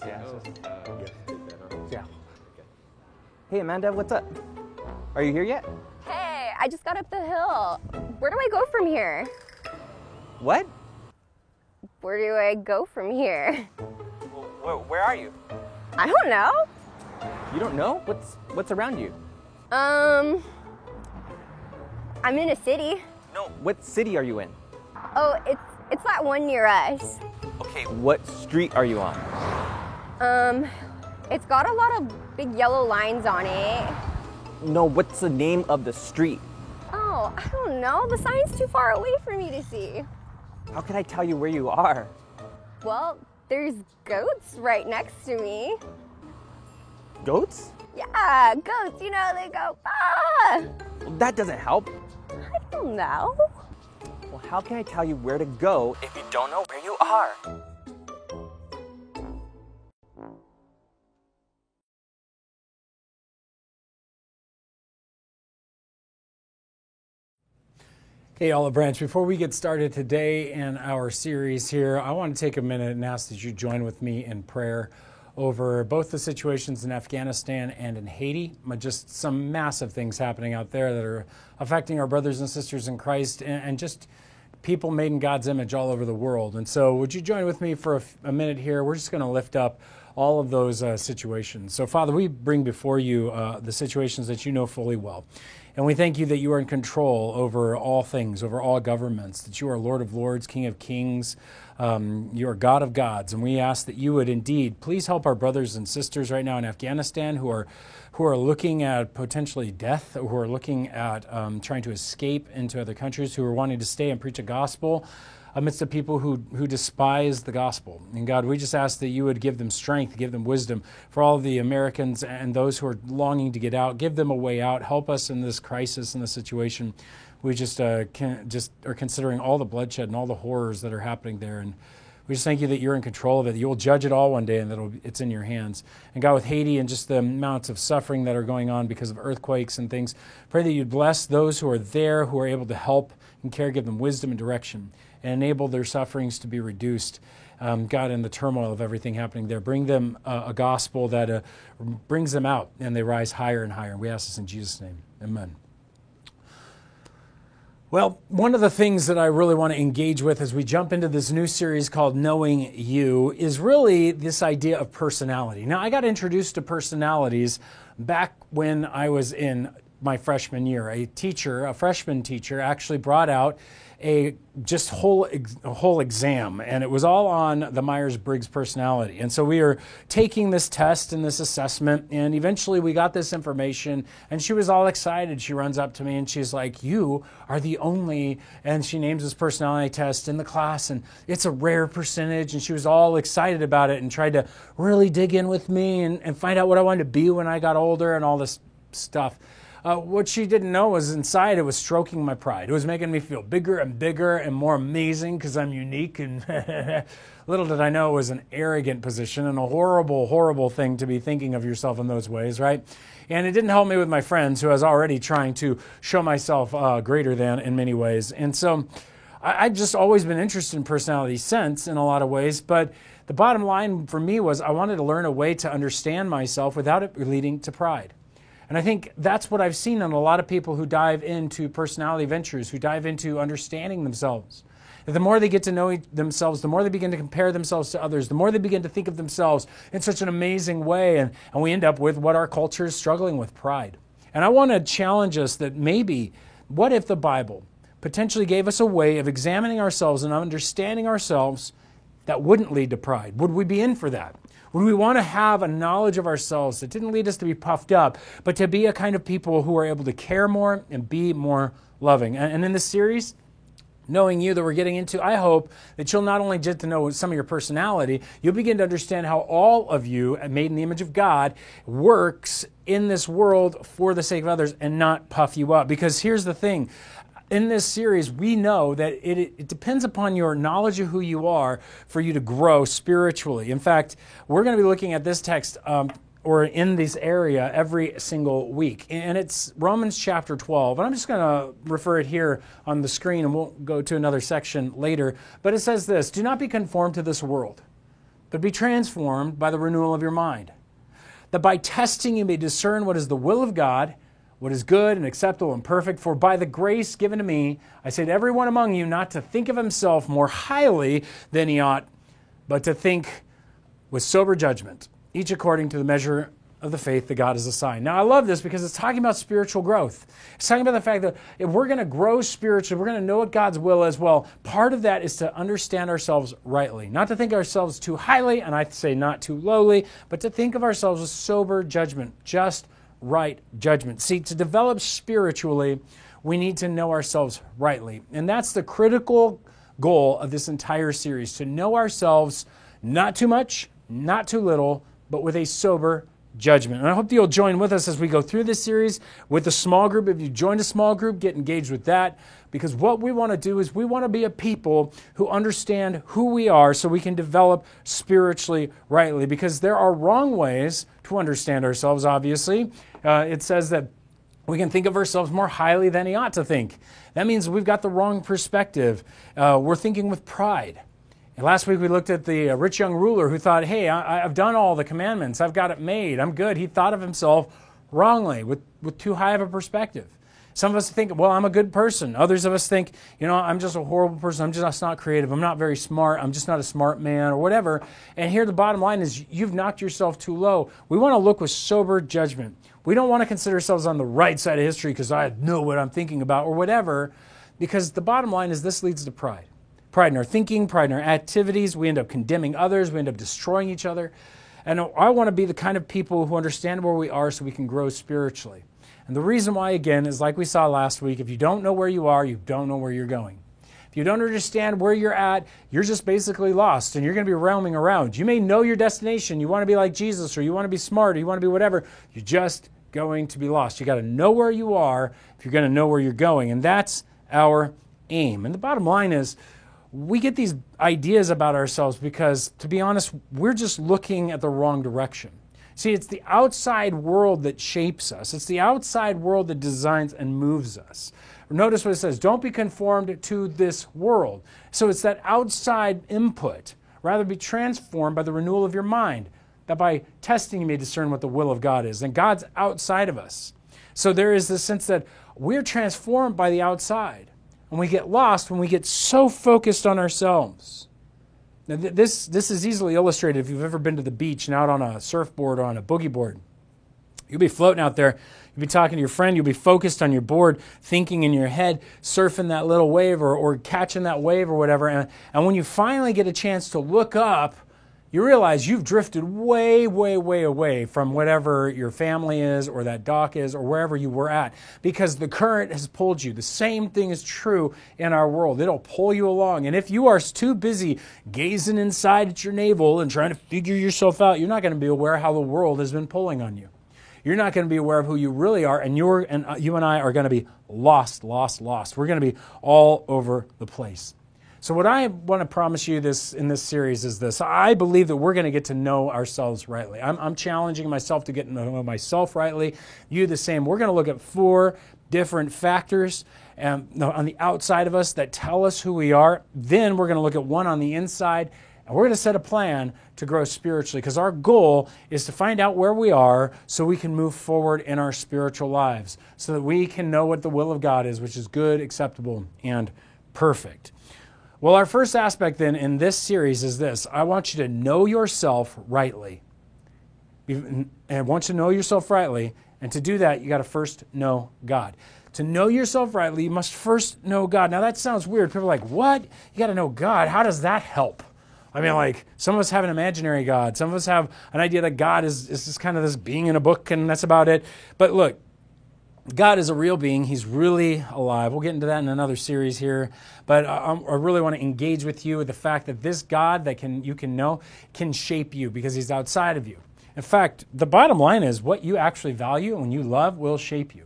Yeah. Yes, take that on. Yeah. Hey, Amanda, what's up? Are you here yet? Hey, I just got up the hill. Where do I go from here? What? Where do I go from here? Where are you? I don't know. You don't know? What's around you? I'm in a city. No. What city are you in? Oh, it's that one near us. Okay, what street are you on? It's got a lot of big yellow lines on it. No, what's the name of the street? Oh, I don't know. The sign's too far away for me to see. How can I tell you where you are? Well, there's goats right next to me. Goats? Yeah, goats, you know, they go, ah! Well, that doesn't help. I don't know. Well, how can I tell you where to go if you don't know where you are? Hey, Olive Branch, before we get started today in our series here, I want to take a minute and ask that you join with me in prayer over both the situations in Afghanistan and in Haiti. Just some massive things happening out there that are affecting our brothers and sisters in Christ and just people made in God's image all over the world. And so would you join with me for a minute here? We're just going to lift up all of those situations. So, Father, we bring before you the situations that you know fully well. And we thank you that you are in control over all things, over all governments, that you are Lord of Lords, King of Kings, you are God of gods. And we ask that you would indeed please help our brothers and sisters right now in Afghanistan who are looking at potentially death, who are looking at trying to escape into other countries, who are wanting to stay and preach a gospel amidst the people who despise the gospel. And God, we just ask that you would give them strength, give them wisdom for all of the Americans and those who are longing to get out. Give them a way out. Help us in this crisis, in this situation. We just are considering all the bloodshed and all the horrors that are happening there. And we just thank you that you're in control of it, that you'll judge it all one day and that it's in your hands. And God, with Haiti and just the amounts of suffering that are going on because of earthquakes and things, pray that you'd bless those who are there, who are able to help and care, give them wisdom and direction, and enable their sufferings to be reduced. God, in the turmoil of everything happening there, bring them a gospel that brings them out and they rise higher and higher. We ask this in Jesus' name. Amen. Well, one of the things that I really want to engage with as we jump into this new series called Knowing You is really this idea of personality. Now, I got introduced to personalities back when I was in my freshman year. A freshman teacher, actually brought out a whole exam, and it was all on the Myers-Briggs personality. And so we were taking this test and this assessment, and eventually we got this information, and she was all excited. She runs up to me and she's like, "You are the only," and she names this personality test in the class, and it's a rare percentage, and she was all excited about it and tried to really dig in with me and find out what I wanted to be when I got older and all this stuff. What she didn't know was inside it was stroking my pride. It was making me feel bigger and more amazing because I'm unique. And little did I know it was an arrogant position and a horrible, horrible thing to be thinking of yourself in those ways, right? And it didn't help me with my friends who I was already trying to show myself greater than in many ways. And so I've just always been interested in personality since in a lot of ways. But the bottom line for me was I wanted to learn a way to understand myself without it leading to pride. And I think that's what I've seen in a lot of people who dive into personality ventures, who dive into understanding themselves. The more they get to know themselves, the more they begin to compare themselves to others, the more they begin to think of themselves in such an amazing way. And we end up with what our culture is struggling with, pride. And I want to challenge us that maybe, what if the Bible potentially gave us a way of examining ourselves and understanding ourselves that wouldn't lead to pride? Would we be in for that? Would we want to have a knowledge of ourselves that didn't lead us to be puffed up, but to be a kind of people who are able to care more and be more loving? And in this series, Knowing You, that we're getting into, I hope that you'll not only get to know some of your personality, you'll begin to understand how all of you, made in the image of God, works in this world for the sake of others and not puff you up. Because here's the thing. In this series, we know that it depends upon your knowledge of who you are for you to grow spiritually. In fact, we're going to be looking at this text or in this area every single week. And it's Romans chapter 12. And I'm just going to refer it here on the screen, and we'll go to another section later. But it says this: "Do not be conformed to this world, but be transformed by the renewal of your mind. That by testing you may discern what is the will of God, what is good and acceptable and perfect. For by the grace given to me, I say to everyone among you not to think of himself more highly than he ought, but to think with sober judgment, each according to the measure of the faith that God has assigned. Now, I love this because it's talking about spiritual growth. It's talking about the fact that if we're going to grow spiritually, we're going to know what God's will is. Well, part of that is to understand ourselves rightly. Not to think of ourselves too highly, and I say not too lowly, but to think of ourselves with sober judgment, just right judgment. See, to develop spiritually, we need to know ourselves rightly. And that's the critical goal of this entire series, to know ourselves not too much, not too little, but with a sober judgment. And I hope that you'll join with us as we go through this series with the small group. If you joined a small group, get engaged with that, because what we want to do is we want to be a people who understand who we are so we can develop spiritually rightly, because there are wrong ways to understand ourselves, obviously. It says that we can think of ourselves more highly than he ought to think. That means we've got the wrong perspective. We're thinking with pride. And last week we looked at the rich young ruler who thought, hey, I've done all the commandments. I've got it made. I'm good. He thought of himself wrongly with too high of a perspective. Some of us think, well, I'm a good person. Others of us think, I'm just a horrible person. I'm just not creative. I'm not very smart. I'm just not a smart man or whatever. And here the bottom line is you've knocked yourself too low. We want to look with sober judgment. We don't want to consider ourselves on the right side of history because I know what I'm thinking about or whatever, because the bottom line is this leads to pride. Pride in our thinking, pride in our activities. We end up condemning others. We end up destroying each other. And I want to be the kind of people who understand where we are so we can grow spiritually. And the reason why, again, is like we saw last week, if you don't know where you are, you don't know where you're going. If you don't understand where you're at, you're just basically lost and you're going to be roaming around. You may know your destination. You want to be like Jesus, or you want to be smart, or you want to be whatever. You're just going to be lost. You got to know where you are if you're going to know where you're going. And that's our aim. And the bottom line is, we get these ideas about ourselves because, to be honest, we're just looking at the wrong direction. See, it's the outside world that shapes us. It's the outside world that designs and moves us. Notice what it says, don't be conformed to this world. So it's that outside input. Rather be transformed by the renewal of your mind, that by testing you may discern what the will of God is. And God's outside of us. So there is this sense that we're transformed by the outside. And we get lost when we get so focused on ourselves. Now, this is easily illustrated if you've ever been to the beach and out on a surfboard or on a boogie board. You'll be floating out there. You'll be talking to your friend. You'll be focused on your board, thinking in your head, surfing that little wave or catching that wave or whatever. And when you finally get a chance to look up, you realize you've drifted way, way, way away from whatever your family is or that dock is or wherever you were at, because the current has pulled you. The same thing is true in our world. It'll pull you along. And if you are too busy gazing inside at your navel and trying to figure yourself out, you're not going to be aware how the world has been pulling on you. You're not going to be aware of who you really are, and you and I are going to be lost. We're going to be all over the place. So what I want to promise you in this series is this. I believe that we're going to get to know ourselves rightly. I'm challenging myself to get to know myself rightly. You the same. We're going to look at 4 different factors on the outside of us that tell us who we are. Then we're going to look at 1 on the inside, and we're going to set a plan to grow spiritually, because our goal is to find out where we are so we can move forward in our spiritual lives, so that we can know what the will of God is, which is good, acceptable, and perfect. Well, our first aspect then in this series is this. I want you to know yourself rightly. And I want you to know yourself rightly. And to do that, you got to first know God. To know yourself rightly, you must first know God. Now, that sounds weird. People are like, what? You got to know God. How does that help? I mean, like, some of us have an imaginary God. Some of us have an idea that God is just kind of this being in a book, and that's about it. But look, God is a real being. He's really alive. We'll get into that in another series here. But I really want to engage with you with the fact that this God that you can know can shape you, because he's outside of you. In fact, the bottom line is what you actually value and when you love will shape you.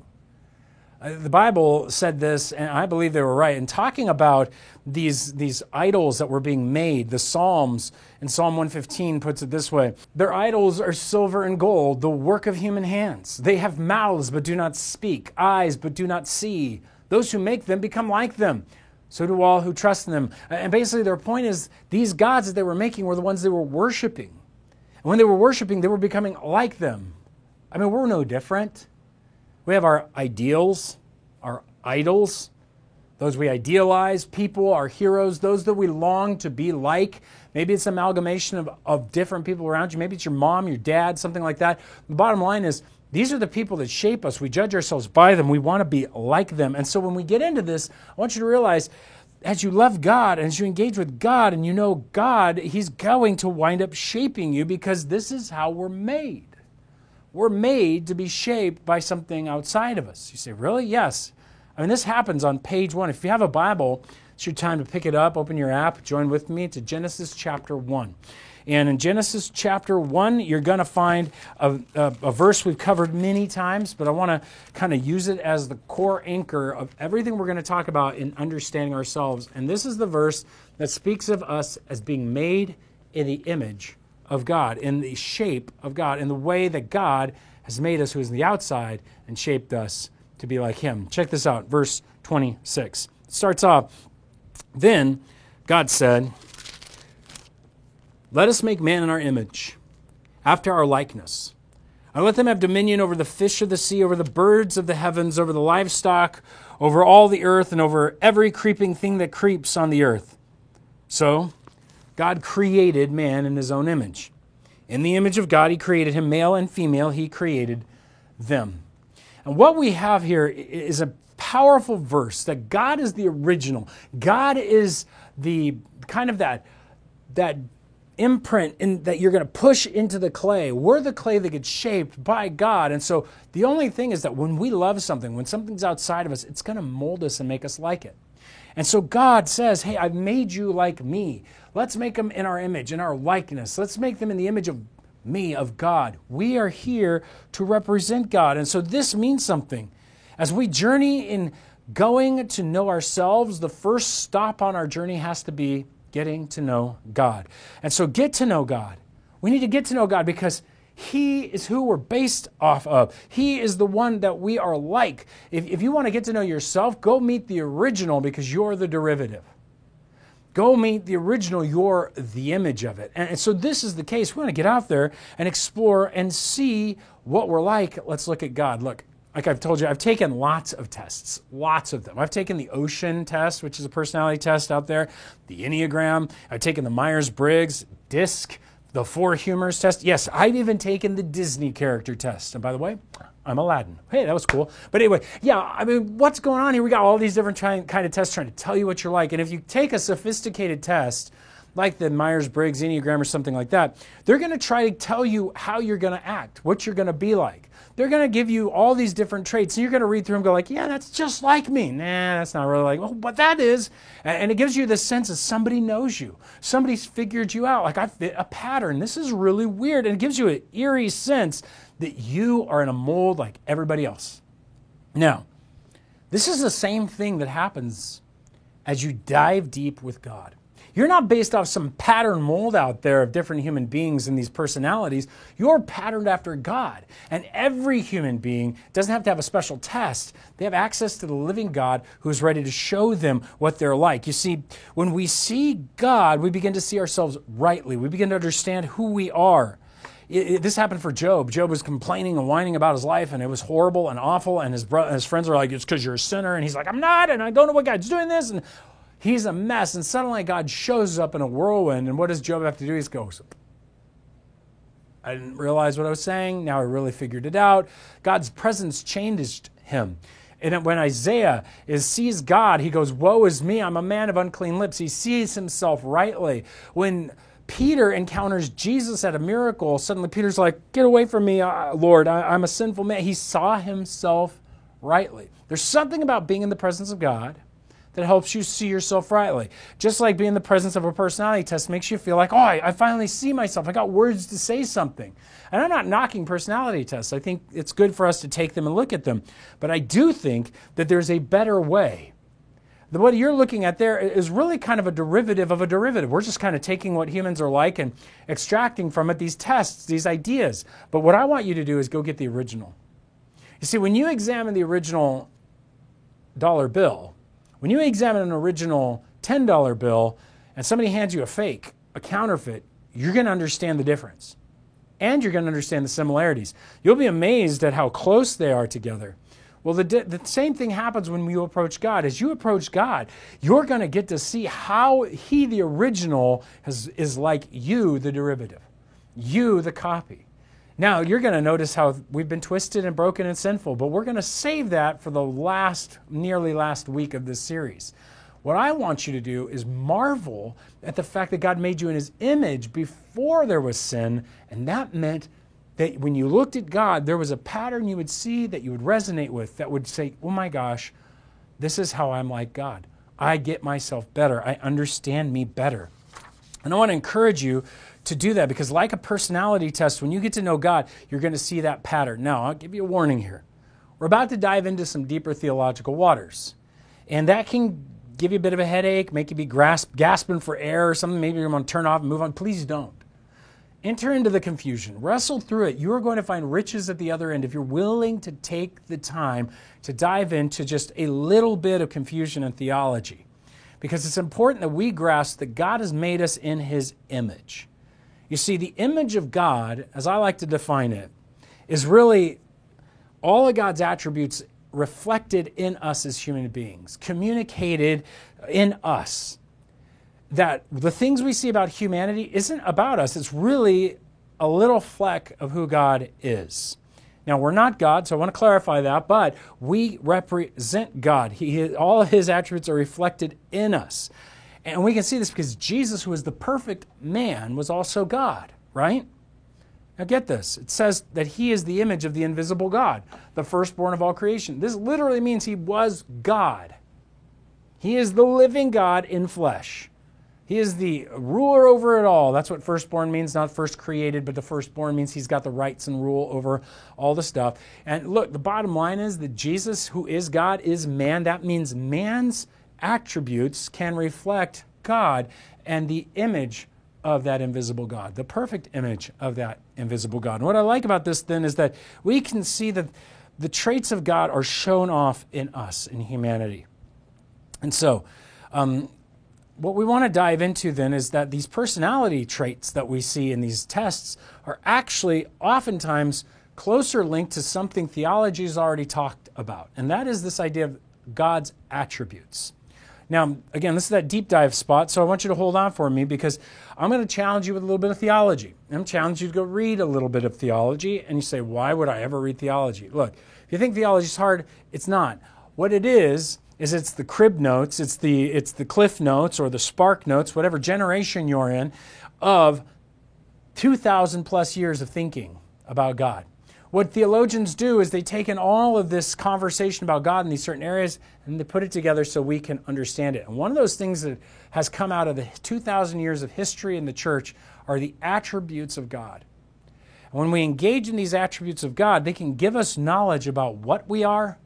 The Bible said this, and I believe they were right, in talking about these idols that were being made. The Psalms, in Psalm 115, puts it this way: their idols are silver and gold, the work of human hands. They have mouths but do not speak, eyes but do not see. Those who make them become like them. So do all who trust in them. And basically their point is these gods that they were making were the ones they were worshiping. And when they were worshiping, they were becoming like them. I mean, we're no different. We have our ideals, our idols, those we idealize, people, our heroes, those that we long to be like. Maybe it's an amalgamation of different people around you. Maybe it's your mom, your dad, something like that. The bottom line is these are the people that shape us. We judge ourselves by them. We want to be like them. And so when we get into this, I want you to realize as you love God, and as you engage with God and you know God, He's going to wind up shaping you because this is how we're made. We're made to be shaped by something outside of us. You say, really? Yes. I mean, this happens on page 1. If you have a Bible, it's your time to pick it up, open your app, join with me to Genesis chapter 1. And in Genesis chapter 1, you're going to find a verse we've covered many times, but I want to kind of use it as the core anchor of everything we're going to talk about in understanding ourselves. And this is the verse that speaks of us as being made in the image of God, in the shape of God, in the way that God has made us who is on the outside and shaped us to be like Him. Check this out, verse 26. It starts off, then God said, let us make man in our image, after our likeness. And let them have dominion over the fish of the sea, over the birds of the heavens, over the livestock, over all the earth, and over every creeping thing that creeps on the earth. So God created man in His own image. In the image of God, He created him, male and female, He created them. And what we have here is a powerful verse that God is the original. God is the kind of that imprint that you're going to push into the clay. We're the clay that gets shaped by God. And so the only thing is that when we love something, when something's outside of us, it's going to mold us and make us like it. And so God says, hey, I've made you like me. Let's make them in our image, in our likeness. Let's make them in the image of me, of God. We are here to represent God. And so this means something. As we journey in going to know ourselves, the first stop on our journey has to be getting to know God. And so get to know God. We need to get to know God because He is who we're based off of. He is the one that we are like. If you want to get to know yourself, go meet the original because you're the derivative. Go meet the original, you're the image of it. And so this is the case. We want to get out there and explore and see what we're like. Let's look at God. Look, like I've told you, I've taken lots of tests, lots of them. I've taken the Ocean test, which is a personality test out there, the Enneagram. I've taken the Myers-Briggs, DISC, the Four Humors test. Yes, I've even taken the Disney character test. And by the way, I'm Aladdin. Hey, that was cool. But anyway, yeah, I mean, what's going on here? We got all these different kind of tests trying to tell you what you're like. And if you take a sophisticated test, like the Myers-Briggs, Enneagram, or something like that, they're going to try to tell you how you're going to act, what you're going to be like. They're going to give you all these different traits, and you're going to read through them and go like, yeah, that's just like me. Nah, that's not really like, oh, but that is. And it gives you the sense that somebody knows you. Somebody's figured you out. Like, I fit a pattern. This is really weird. And it gives you an eerie sense that you are in a mold like everybody else. Now, this is the same thing that happens as you dive deep with God. You're not based off some pattern mold out there of different human beings and these personalities. You're patterned after God. And every human being doesn't have to have a special test. They have access to the living God who's ready to show them what they're like. You see, when we see God, we begin to see ourselves rightly. We begin to understand who we are. This happened for Job. Job was complaining and whining about his life, and it was horrible and awful. And his friends were like, it's because you're a sinner. And he's like, I'm not, and I don't know what God's doing this. And he's a mess, and suddenly God shows up in a whirlwind, and what does Job have to do? He goes, I didn't realize what I was saying. Now I really figured it out. God's presence changed him. And when Isaiah sees God, he goes, woe is me, I'm a man of unclean lips. He sees himself rightly. When Peter encounters Jesus at a miracle, suddenly Peter's like, get away from me, Lord, I'm a sinful man. He saw himself rightly. There's something about being in the presence of God that helps you see yourself rightly. Just like being in the presence of a personality test makes you feel like, oh, I finally see myself. I got words to say something. And I'm not knocking personality tests. I think it's good for us to take them and look at them. But I do think that there's a better way. What you're looking at there is really kind of a derivative of a derivative. We're just kind of taking what humans are like and extracting from it these tests, these ideas. But what I want you to do is go get the original. You see, when you examine the original dollar bill, When you examine an original $10 bill and somebody hands you a fake, a counterfeit, you're going to understand the difference. And you're going to understand the similarities. You'll be amazed at how close they are together. Well, the same thing happens when you approach God. As you approach God, you're going to get to see how He, the original, is like you, the derivative. You, the copy. Now, you're going to notice how we've been twisted and broken and sinful, but we're going to save that for the nearly last week of this series. What I want you to do is marvel at the fact that God made you in His image before there was sin, and that meant that when you looked at God, there was a pattern you would see that you would resonate with, that would say, oh my gosh, this is how I'm like God. I get myself better. I understand me better. And I want to encourage you to do that, because like a personality test, when you get to know God, you're going to see that pattern. Now, I'll give you a warning here. We're about to dive into some deeper theological waters, and that can give you a bit of a headache, make you be gasping for air or something. Maybe you're going to turn off and move on. Please don't. Enter into the confusion. Wrestle through it. You are going to find riches at the other end if you're willing to take the time to dive into just a little bit of confusion in theology. Because it's important that we grasp that God has made us in His image. You see, the image of God, as I like to define it, is really all of God's attributes reflected in us as human beings, communicated in us. That the things we see about humanity isn't about us. It's really a little fleck of who God is. Now, we're not God, so I want to clarify that, but we represent God. All of His attributes are reflected in us. And we can see this because Jesus, who is the perfect man, was also God, right? Now get this. It says that He is the image of the invisible God, the firstborn of all creation. This literally means He was God. He is the living God in flesh. He is the ruler over it all. That's what firstborn means, not first created, but the firstborn means He's got the rights and rule over all the stuff. And look, the bottom line is that Jesus, who is God, is man. That means man's attributes can reflect God and the image of that invisible God, the perfect image of that invisible God. And what I like about this then is that we can see that the traits of God are shown off in us, in humanity. And so, what we want to dive into then is that these personality traits that we see in these tests are actually oftentimes closer linked to something theology has already talked about, and that is this idea of God's attributes. Now, again, this is that deep dive spot, so I want you to hold on for me because I'm going to challenge you with a little bit of theology. I'm going to challenge you to go read a little bit of theology, and you say, why would I ever read theology? Look, if you think theology is hard, it's not. What it is it's the crib notes, it's the cliff notes or the spark notes, whatever generation you're in, of 2,000 plus years of thinking about God. What theologians do is they take in all of this conversation about God in these certain areas and they put it together so we can understand it. And one of those things that has come out of the 2,000 years of history in the church are the attributes of God. And when we engage in these attributes of God, they can give us knowledge about what we are,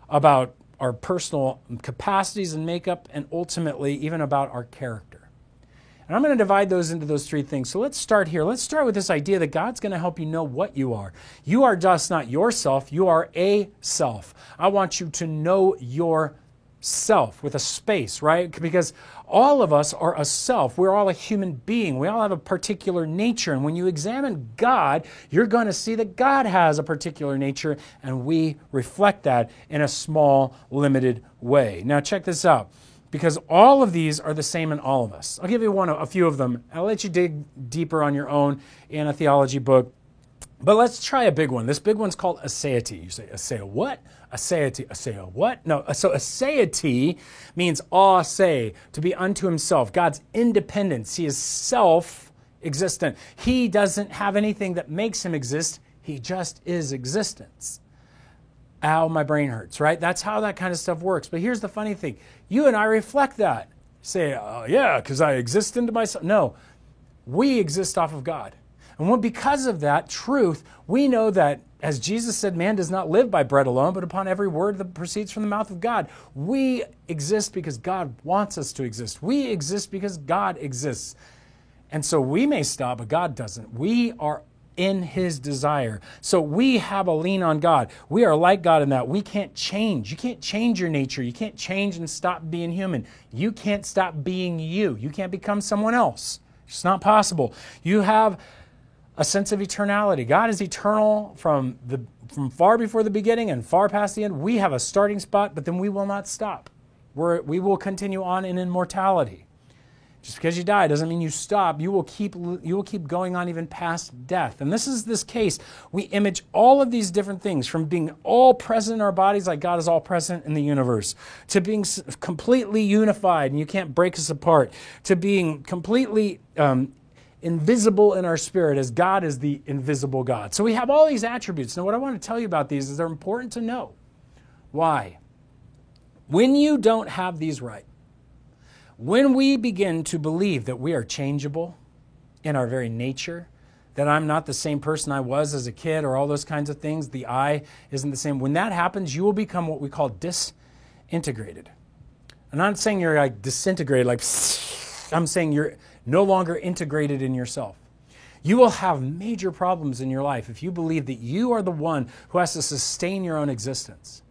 about our personal capacities and makeup, and ultimately even about our character. And I'm going to divide those into those three things. So let's start here. Let's start with this idea that God's going to help you know what you are. You are just not yourself. You are a self. I want you to know yourself with a space, right? Because all of us are a self. We're all a human being. We all have a particular nature. And when you examine God, you're going to see that God has a particular nature, and we reflect that in a small, limited way. Now check this out. Because all of these are the same in all of us. I'll give you a few of them. I'll let you dig deeper on your own in a theology book. But let's try a big one. This big one's called aseity. You say, aseia what? Aseity. Aseia what? No, so aseity means ase, to be unto himself. God's independence. He is self-existent. He doesn't have anything that makes him exist. He just is existence. Ow, my brain hurts, right? That's how that kind of stuff works. But here's the funny thing. You and I reflect that. Say, oh, yeah, because I exist into myself. No, we exist off of God. And because of that truth, we know that, as Jesus said, man does not live by bread alone, but upon every word that proceeds from the mouth of God. We exist because God wants us to exist. We exist because God exists. And so we may stop, but God doesn't. We are in his desire. So we have a lean on God. We are like God in that we can't change. You can't change your nature. You can't change and stop being human. You can't stop being you. You can't become someone else. It's not possible. You have a sense of eternality. God is eternal from far before the beginning and far past the end. We have a starting spot, but then we will not stop. We will continue on in immortality. Just because you die doesn't mean you stop. You will keep going on even past death. And this is this case. We image all of these different things, from being all present in our bodies like God is all present in the universe, to being completely unified and you can't break us apart, to being completely invisible in our spirit as God is the invisible God. So we have all these attributes. Now what I want to tell you about these is they're important to know. Why? When you don't have these right, when we begin to believe that we are changeable in our very nature, that I'm not the same person I was as a kid or all those kinds of things, the I isn't the same, when that happens, you will become what we call disintegrated. I'm not saying you're like disintegrated, like I'm saying you're no longer integrated in yourself. You will have major problems in your life if you believe that you are the one who has to sustain your own existence.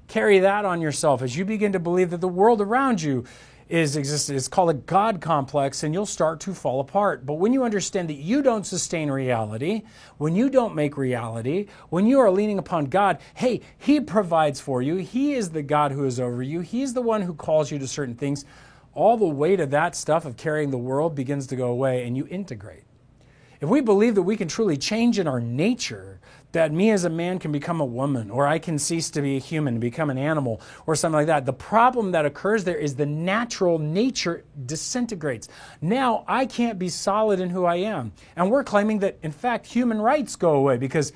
Carry that on yourself as you begin to believe that the world around you is existent. It's called a God complex, and you'll start to fall apart. But when you understand that you don't sustain reality, when you don't make reality, when you are leaning upon God, hey, He provides for you. He is the God who is over you. He's the one who calls you to certain things. All the weight of that stuff of carrying the world begins to go away, and you integrate. If we believe that we can truly change in our nature, that me as a man can become a woman, or I can cease to be a human and become an animal, or something like that, the problem that occurs there is the natural nature disintegrates. Now I can't be solid in who I am. And we're claiming that, in fact, human rights go away because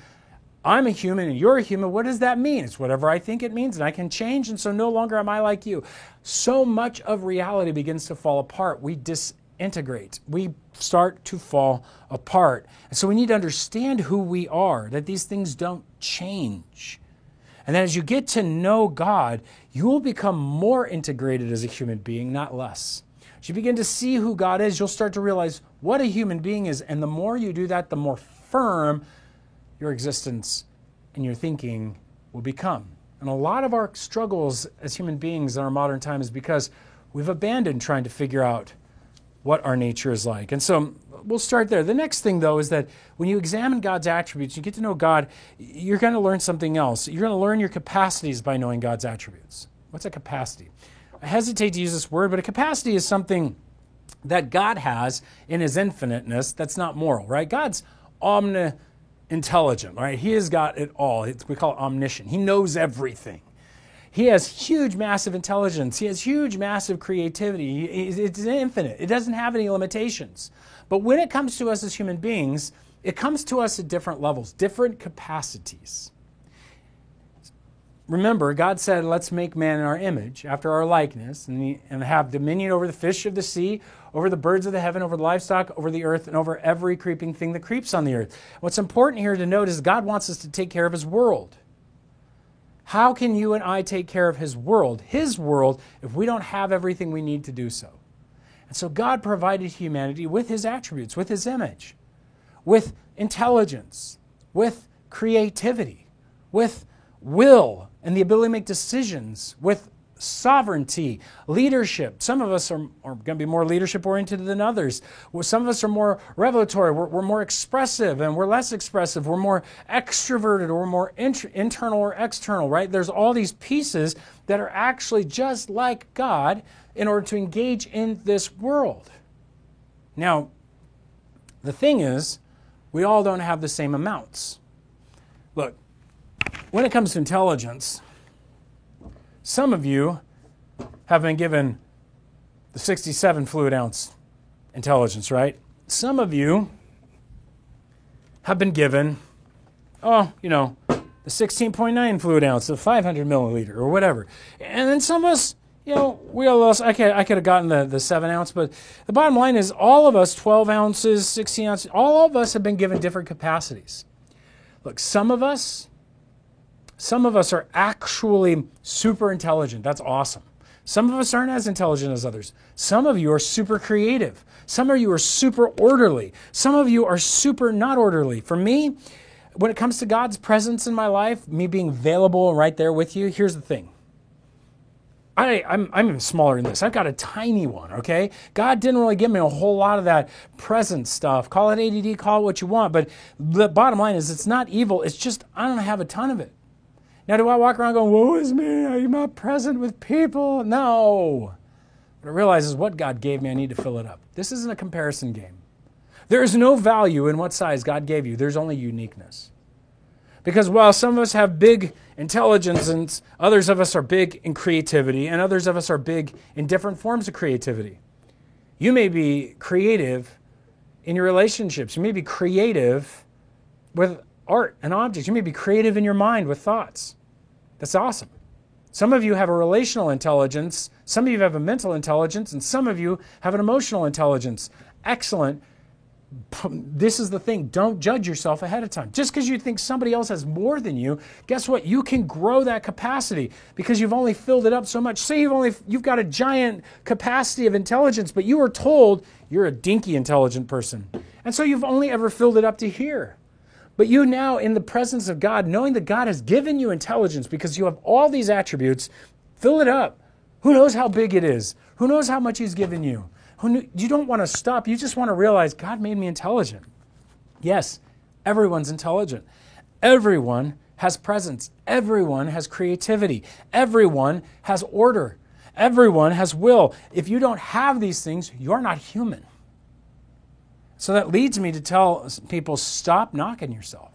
I'm a human and you're a human. What does that mean? It's whatever I think it means, and I can change, and so no longer am I like you. So much of reality begins to fall apart. We disintegrate. We start to fall apart. And so we need to understand who we are, that these things don't change. And then as you get to know God, you will become more integrated as a human being, not less. As you begin to see who God is, you'll start to realize what a human being is. And the more you do that, the more firm your existence and your thinking will become. And a lot of our struggles as human beings in our modern time is because we've abandoned trying to figure out what our nature is like. And so we'll start there. The next thing, though, is that when you examine God's attributes, you get to know God, you're going to learn something else. You're going to learn your capacities by knowing God's attributes. What's a capacity? I hesitate to use this word, but a capacity is something that God has in His infiniteness that's not moral, right? God's omni-intelligent, right? He has got it all. We call it omniscient. He knows everything. He has huge, massive intelligence. He has huge, massive creativity. It's infinite. It doesn't have any limitations. But when it comes to us as human beings, it comes to us at different levels, different capacities. Remember, God said, let's make man in our image, after our likeness, and have dominion over the fish of the sea, over the birds of the heaven, over the livestock, over the earth, and over every creeping thing that creeps on the earth. What's important here to note is God wants us to take care of His world. How can you and I take care of His world, if we don't have everything we need to do so? And so God provided humanity with His attributes, with His image, with intelligence, with creativity, with will and the ability to make decisions, with sovereignty, leadership. Some of us are going to be more leadership oriented than others. Some of us are more revelatory. We're more expressive, and we're less expressive. We're more extroverted, or we're more internal or external, right? There's all these pieces that are actually just like God in order to engage in this world. Now, the thing is, we all don't have the same amounts. Look, when it comes to intelligence, some of you have been given the 67 fluid ounce intelligence, right? Some of you have been given, the 16.9 fluid ounce, the 500 milliliter, or whatever. And then some of us, we all lost. I could have gotten the 7 ounce, but the bottom line is all of us, 12 ounces, 16 ounces, all of us have been given different capacities. Look, some of us are actually super intelligent. That's awesome. Some of us aren't as intelligent as others. Some of you are super creative. Some of you are super orderly. Some of you are super not orderly. For me, when it comes to God's presence in my life, me being available right there with you, here's the thing. I'm even smaller than this. I've got a tiny one, okay? God didn't really give me a whole lot of that presence stuff. Call it ADD, call it what you want, but the bottom line is it's not evil. It's just I don't have a ton of it. Now, do I walk around going, woe is me, I'm not present with people? No. What I realize is what God gave me, I need to fill it up. This isn't a comparison game. There is no value in what size God gave you. There's only uniqueness. Because while some of us have big intelligence and others of us are big in creativity and others of us are big in different forms of creativity. You may be creative in your relationships. You may be creative with art and objects. You may be creative in your mind with thoughts. That's awesome. Some of you have a relational intelligence. Some of you have a mental intelligence. And some of you have an emotional intelligence. Excellent. This is the thing. Don't judge yourself ahead of time. Just because you think somebody else has more than you, guess what? You can grow that capacity because you've only filled it up so much. Say you've got a giant capacity of intelligence, but you were told you're a dinky intelligent person. And so you've only ever filled it up to here. But you now, in the presence of God, knowing that God has given you intelligence because you have all these attributes, fill it up. Who knows how big it is? Who knows how much He's given you? You don't want to stop. You just want to realize God made me intelligent. Yes, everyone's intelligent. Everyone has presence. Everyone has creativity. Everyone has order. Everyone has will. If you don't have these things, you're not human. So that leads me to tell people, stop knocking yourself.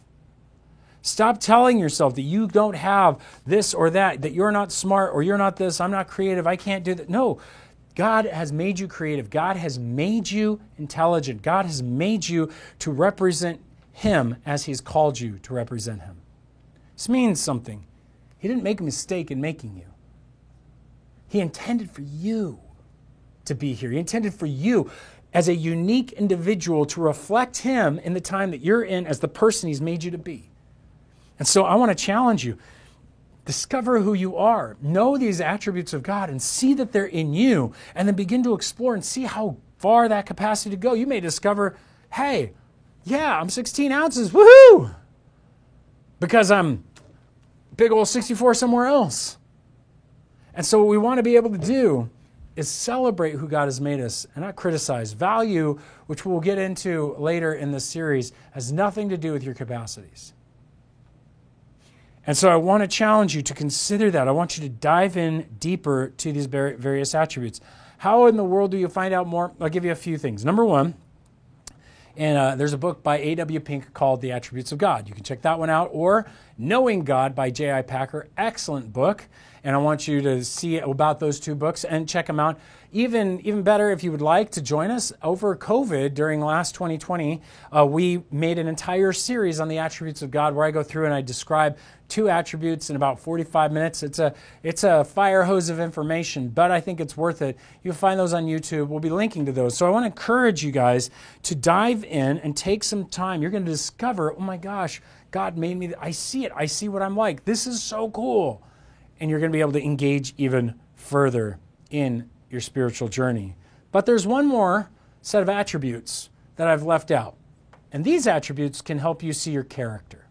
Stop telling yourself that you don't have this or that you're not smart or you're not this, I'm not creative, I can't do that. No. God has made you creative. God has made you intelligent. God has made you to represent Him as He's called you to represent Him. This means something. He didn't make a mistake in making you. He intended for you to be here. He intended for you as a unique individual to reflect Him in the time that you're in as the person He's made you to be. And so I want to challenge you. Discover who you are. Know these attributes of God and see that they're in you, and then begin to explore and see how far that capacity to go. You may discover, hey, yeah, I'm 16 ounces, woohoo! Because I'm big old 64 somewhere else. And so what we want to be able to do is celebrate who God has made us and not criticize. Value, which we'll get into later in this series, has nothing to do with your capacities. And so I want to challenge you to consider that. I want you to dive in deeper to these various attributes. How in the world do you find out more? I'll give you a few things. Number one, and there's a book by A.W. Pink called The Attributes of God. You can check that one out. Or Knowing God by J.I. Packer. Excellent book. And I want you to see about those two books and check them out. Even better, if you would like to join us over COVID during last 2020, we made an entire series on the attributes of God where I go through and I describe 2 attributes in about 45 minutes. It's a fire hose of information, but I think it's worth it. You'll find those on YouTube. We'll be linking to those. So I want to encourage you guys to dive in and take some time. You're going to discover, oh my gosh, God made me. I see it. I see what I'm like. This is so cool. And you're going to be able to engage even further in your spiritual journey. But there's one more set of attributes that I've left out. And these attributes can help you see your character.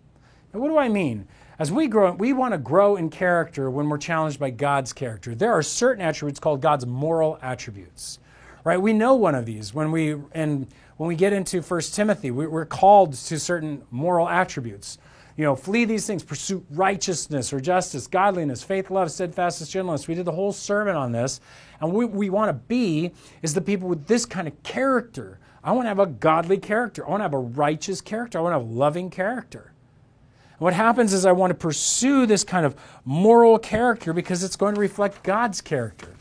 Now, what do I mean? As we grow, we want to grow in character when we're challenged by God's character. There are certain attributes called God's moral attributes. Right? We know one of these. When we get into 1 Timothy, we're called to certain moral attributes. Flee these things, pursue righteousness or justice, godliness, faith, love, steadfastness, gentleness. We did the whole sermon on this. And what we want to be is the people with this kind of character. I want to have a godly character. I want to have a righteous character. I want to have a loving character. And what happens is I want to pursue this kind of moral character because it's going to reflect God's character.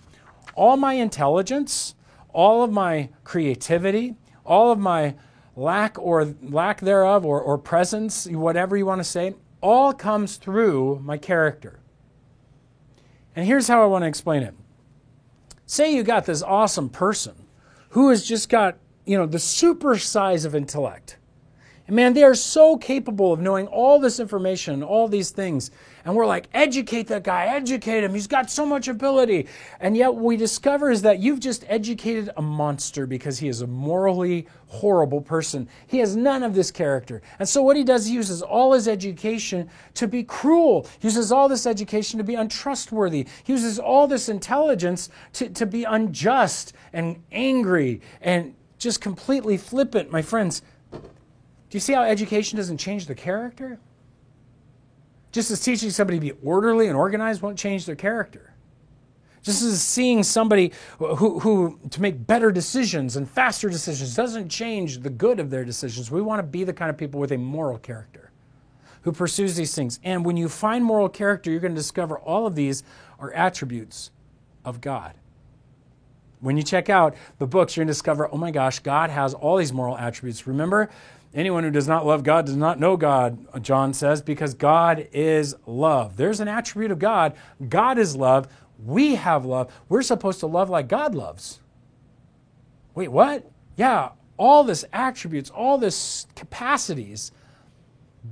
All my intelligence, all of my creativity, all of my lack thereof or presence, whatever you want to say, all comes through my character. And here's how I want to explain it. Say you got this awesome person who has just got, the super size of intellect. And man, they are so capable of knowing all this information, all these things. And we're like, educate that guy, educate him. He's got so much ability. And yet what we discover is that you've just educated a monster because he is a morally horrible person. He has none of this character. And so what he does, he uses all his education to be cruel. He uses all this education to be untrustworthy. He uses all this intelligence to be unjust and angry and just completely flippant. My friends, do you see how education doesn't change the character? Just as teaching somebody to be orderly and organized won't change their character. Just as seeing somebody who to make better decisions and faster decisions doesn't change the good of their decisions. We want to be the kind of people with a moral character who pursues these things. And when you find moral character, you're going to discover all of these are attributes of God. When you check out the books, you're going to discover, oh my gosh, God has all these moral attributes. Remember, anyone who does not love God does not know God, John says, because God is love. There's an attribute of God. God is love. We have love. We're supposed to love like God loves. Wait, what? Yeah, all this attributes, all this capacities,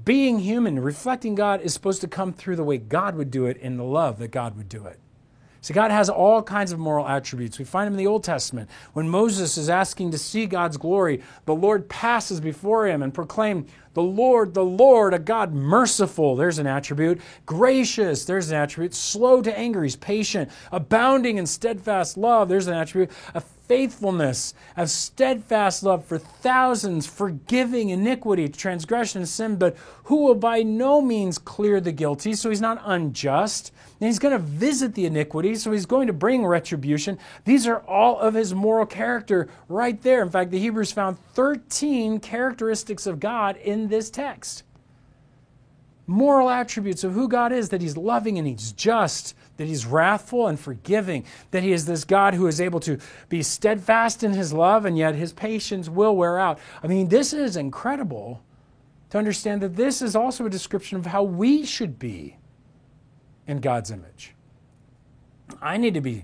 being human, reflecting God is supposed to come through the way God would do it in the love that God would do it. So God has all kinds of moral attributes. We find them in the Old Testament. When Moses is asking to see God's glory, the Lord passes before him and proclaims, the Lord, a God merciful, there's an attribute. Gracious, there's an attribute. Slow to anger, he's patient. Abounding in steadfast love, there's an attribute. A faithfulness, of steadfast love for thousands, forgiving iniquity, transgression, and sin, but who will by no means clear the guilty, so he's not unjust. And he's going to visit the iniquity, so he's going to bring retribution. These are all of his moral character right there. In fact, the Hebrews found 13 characteristics of God in this text. Moral attributes of who God is, that he's loving and he's just, that he's wrathful and forgiving, that he is this God who is able to be steadfast in his love, and yet his patience will wear out. I mean, this is incredible to understand that this is also a description of how we should be in God's image. I need to be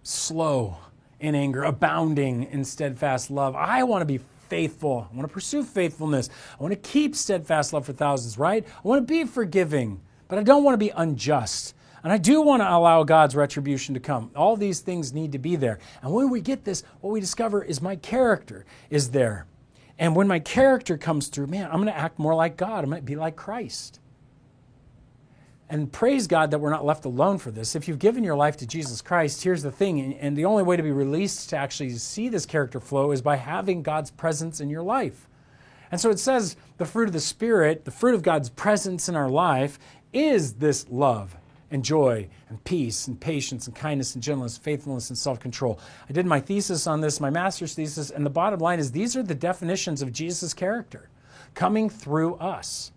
slow in anger, abounding in steadfast love. I want to be faithful. I want to pursue faithfulness. I want to keep steadfast love for thousands, right? I want to be forgiving, but I don't want to be unjust. And I do want to allow God's retribution to come. All these things need to be there. And when we get this, what we discover is my character is there. And when my character comes through, man, I'm going to act more like God. I'm going to be like Christ. And praise God that we're not left alone for this. If you've given your life to Jesus Christ, here's the thing, and the only way to be released to actually see this character flow is by having God's presence in your life. And so it says the fruit of the Spirit, the fruit of God's presence in our life, is this love and joy and peace and patience and kindness and gentleness, faithfulness and self-control. I did my thesis on this, my master's thesis, and the bottom line is these are the definitions of Jesus' character coming through us.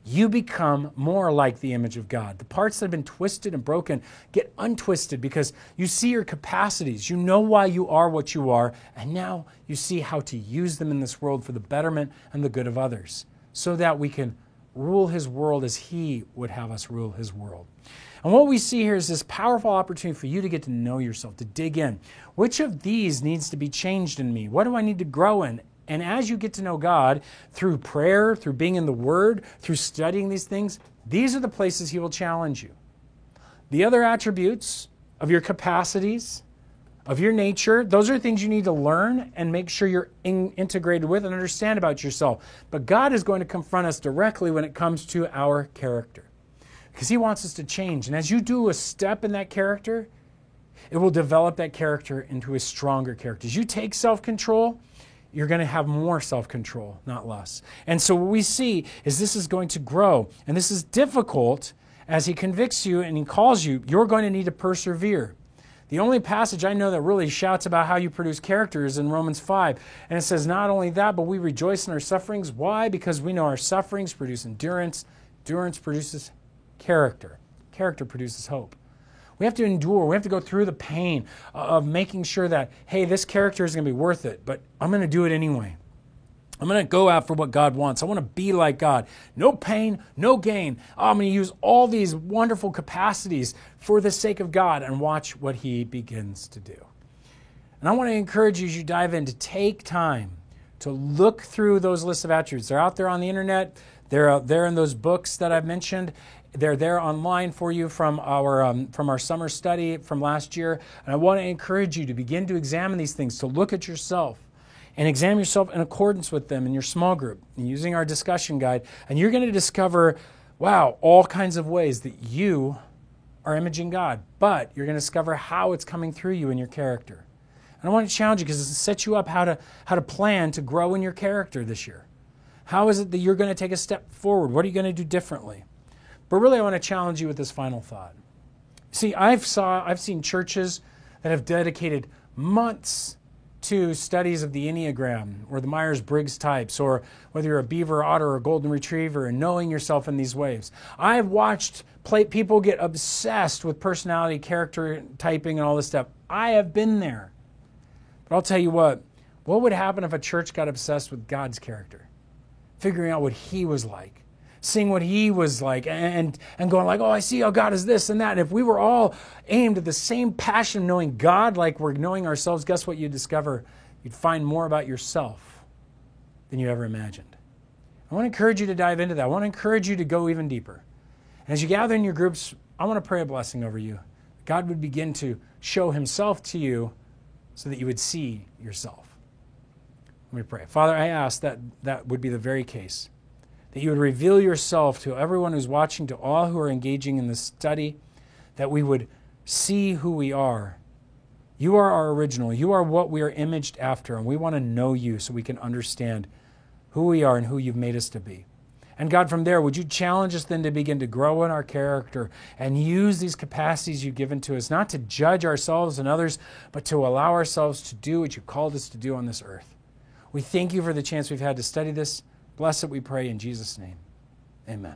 You become more like the image of God. The parts that have been twisted and broken get untwisted because you see your capacities. You know why you are what you are, and now you see how to use them in this world for the betterment and the good of others so that we can rule his world as he would have us rule his world. And what we see here is this powerful opportunity for you to get to know yourself, to dig in. Which of these needs to be changed in me? What do I need to grow in? And as you get to know God through prayer, through being in the Word, through studying these things, these are the places he will challenge you. The other attributes of your capacities, of your nature, those are things you need to learn and make sure you're integrated with and understand about yourself. But God is going to confront us directly when it comes to our character because he wants us to change. And as you do a step in that character, it will develop that character into a stronger character. As you take self-control, you're going to have more self-control, not less. And so what we see is this is going to grow. And this is difficult as he convicts you and he calls you. You're going to need to persevere. The only passage I know that really shouts about how you produce character is in Romans 5. And it says, not only that, but we rejoice in our sufferings. Why? Because we know our sufferings produce endurance. Endurance produces character. Character produces hope. We have to endure. We have to go through the pain of making sure that, hey, this character is going to be worth it, but I'm going to do it anyway. I'm going to go out for what God wants. I want to be like God. No pain, no gain. I'm going to use all these wonderful capacities for the sake of God and watch what he begins to do. And I want to encourage you as you dive in to take time to look through those lists of attributes. They're out there on the internet. They're out there in those books that I've mentioned. They're there online for you from our summer study from last year. And I want to encourage you to begin to examine these things, to look at yourself and examine yourself in accordance with them in your small group and using our discussion guide. And you're going to discover, wow, all kinds of ways that you are imaging God. But you're going to discover how it's coming through you in your character. And I want to challenge you because it sets you up how to plan to grow in your character this year. How is it that you're going to take a step forward? What are you going to do differently? But really, I want to challenge you with this final thought. See, I've seen churches that have dedicated months to studies of the Enneagram or the Myers-Briggs types, or whether you're a beaver, otter, or golden retriever, and knowing yourself in these ways. I've watched people get obsessed with personality, character typing, and all this stuff. I have been there. But I'll tell you what would happen if a church got obsessed with God's character? Figuring out what He was like, seeing what He was like, and going like, oh, I see how God is this and that. And if we were all aimed at the same passion of knowing God like we're knowing ourselves, guess what you'd discover? You'd find more about yourself than you ever imagined. I want to encourage you to dive into that. I want to encourage you to go even deeper. And as you gather in your groups, I want to pray a blessing over you. God would begin to show Himself to you so that you would see yourself. Let me pray. Father, I ask that that would be the very case, that you would reveal yourself to everyone who's watching, to all who are engaging in this study, that we would see who we are. You are our original. You are what we are imaged after, and we want to know you so we can understand who we are and who you've made us to be. And God, from there, would you challenge us then to begin to grow in our character and use these capacities you've given to us, not to judge ourselves and others, but to allow ourselves to do what you called us to do on this earth. We thank you for the chance we've had to study this. Bless it, we pray, in Jesus' name. Amen.